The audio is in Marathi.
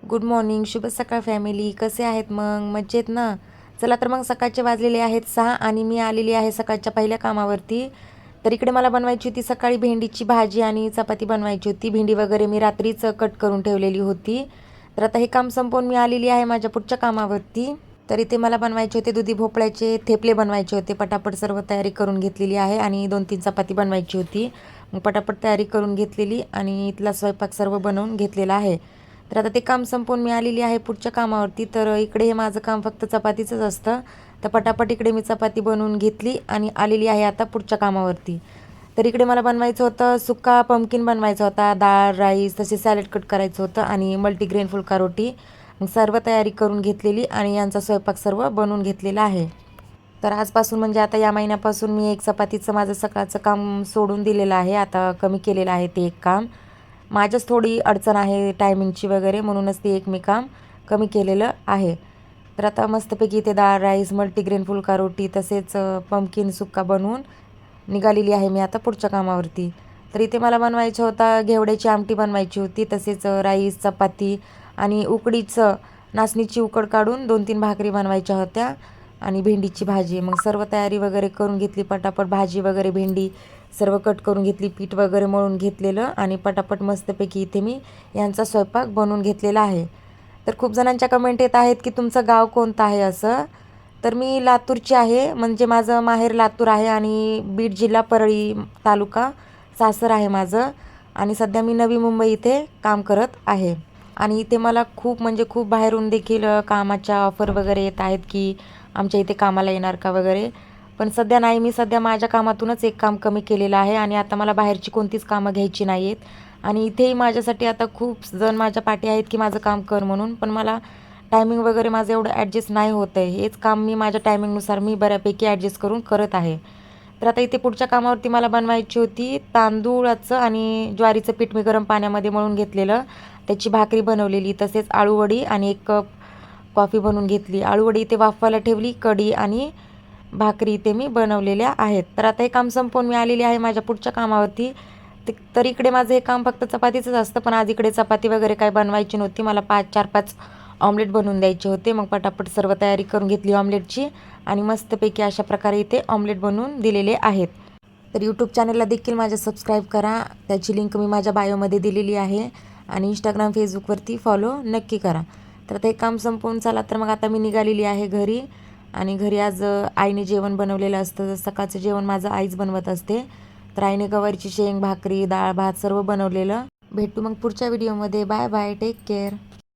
गुड मॉर्निंग, शुभ सकाळ फॅमिली. कसे आहेत मग? मजेत ना? चला तर मग सकाळचे वाजलेले आहेत 6 आणि मी आलेली आहे सकाळच्या पहिल्या कामावरती. तर इकडे मला बनवायची होती सकाळी भेंडीची भाजी आणि चपाती बनवायची होती. भेंडी वगैरे मी रात्रीच कट करून ठेवलेली होती. तर आता हे काम संपवून मी आलेली आहे माझ्या पुढच्या कामावरती. तर इथे मला बनवायचे होते दुधी भोपळ्याचे थेपले बनवायचे होते. पटापट सर्व तयारी करून घेतलेली आहे आणि 2-3 चपाती बनवायची होती. मग पटापट तयारी करून घेतलेली आणि इथला स्वयंपाक सर्व बनवून घेतलेला आहे. तर आता ते काम संपवून मी आलेली आहे पुढच्या कामावरती. तर इकडे हे माझं काम फक्त चपातीचंच असतं. तर पटापट इकडे मी चपाती बनवून घेतली आणि आलेली आहे आता पुढच्या कामावरती. तर इकडे मला बनवायचं होतं सुक्का पंपकिन बनवायचा होता, डाळ, राईस, तसे सॅलड कट करायचं होतं आणि मल्टीग्रेन फुलका रोटी. मग सर्व तयारी करून घेतलेली आणि यांचा स्वयंपाक सर्व बनवून घेतलेला आहे. तर आजपासून म्हणजे आता या महिन्यापासून मी एक चपातीचं माझं सकाळचं काम सोडून दिलेलं आहे. आता कमी केलेलं आहे ते एक काम. माझ्याच थोडी अडचण आहे टायमिंगची वगैरे, म्हणूनच ते एक मी काम कमी केलेलं आहे. तर आता मस्तपैकी इथे डाळ, राईस, मल्टीग्रेन फुलका रोटी तसेच पंपकिन सुक्का बनवून निघालेली आहे मी आता पुढच्या कामावरती. तर इथे मला बनवायचं होता घेवड्याची आमटी बनवायची होती, तसेच राईस, चपाती आणि उकडीचं नाचणीची उकड काढून 2-3 भाकरी बनवायच्या होत्या आणि भेंडीची भाजी. मग सर्व तयारी वगैरे करून घेतली पटापट. भाजी वगैरे भेंडी सर्व कट करून घेतली, पीठ वगैरे मळून घेतलेलं आणि पटापट मस्तपैकी इथे मी यांचा स्वयंपाक बनवून घेतलेला आहे. तर खूप जणांच्या कमेंट येत आहेत की तुमचं गाव कोणतं आहे असं. तर मी लातूरची आहे, म्हणजे माझं माहेर लातूर आहे आणि बीड जिल्हा परळी तालुका सासर आहे माझं. आणि सध्या मी नवी मुंबई इथे काम करत आहे. आणि इथे मला खूप म्हणजे खूप बाहेरून देखील कामाच्या ऑफर वगैरे येत आहेत की आमच्या इथे कामाला येणार का वगैरे. पण सध्या नाही, मी सध्या माझ्या कामातूनच एक काम कमी केलेलं आहे आणि आता मला बाहेरची कोणतीच कामं घ्यायची नाही आहेत. आणि इथेही माझ्यासाठी आता खूप जण माझ्या पाठी आहेत की माझं काम कर म्हणून, पण मला टायमिंग वगैरे माझं एवढं ॲडजस्ट नाही होत आहे. हेच काम मी माझ्या टायमिंगनुसार मी बऱ्यापैकी ॲडजस्ट करून करत आहे. तर आता इथे पुढच्या कामावरती मला बनवायची होती तांदूळाचं आणि ज्वारीचं पीठ मी गरम पाण्यामध्ये मळून घेतलेलं, त्याची भाकरी बनवलेली, तसेच आळूवडी आणि 1 कप कॉफी बनवून घेतली. आळूवडी इथे वाफवायला ठेवली, कढी आणि भाकरी इथे मी बनवलेल्या आहेत. तर आता हे काम संपवून मी आलेली आहे माझ्या पुढच्या कामावरती. तर इकडे माझं हे काम फक्त चपातीचंच असतं, पण आज इकडे चपाती वगैरे काय बनवायची नव्हती. मला 4-5 ऑमलेट बनवून द्यायचे होते. मग पटापट सर्व तयारी करून घेतली ऑमलेटची आणि मस्तपैकी अशा प्रकारे इथे ऑमलेट बनवून दिलेले आहेत. तर यूट्यूब चॅनलला देखील माझ्या सबस्क्राईब करा, त्याची लिंक मी माझ्या बायोमध्ये दिलेली आहे आणि इंस्टाग्राम, फेसबुकवरती फॉलो नक्की करा. तर ते काम संपवून चला तर मग आता मी निघालेली आहे घरी. आणि घरी आज आईने जेवण बनवलेलं असतं. सकाळचं जेवण माझं आईच बनवत असते. तर आईने गवारीची शेंग, भाकरी, डाळ, भात सर्व बनवलेलं. भेटू मग पुढच्या व्हिडिओमध्ये. Bye bye, take care.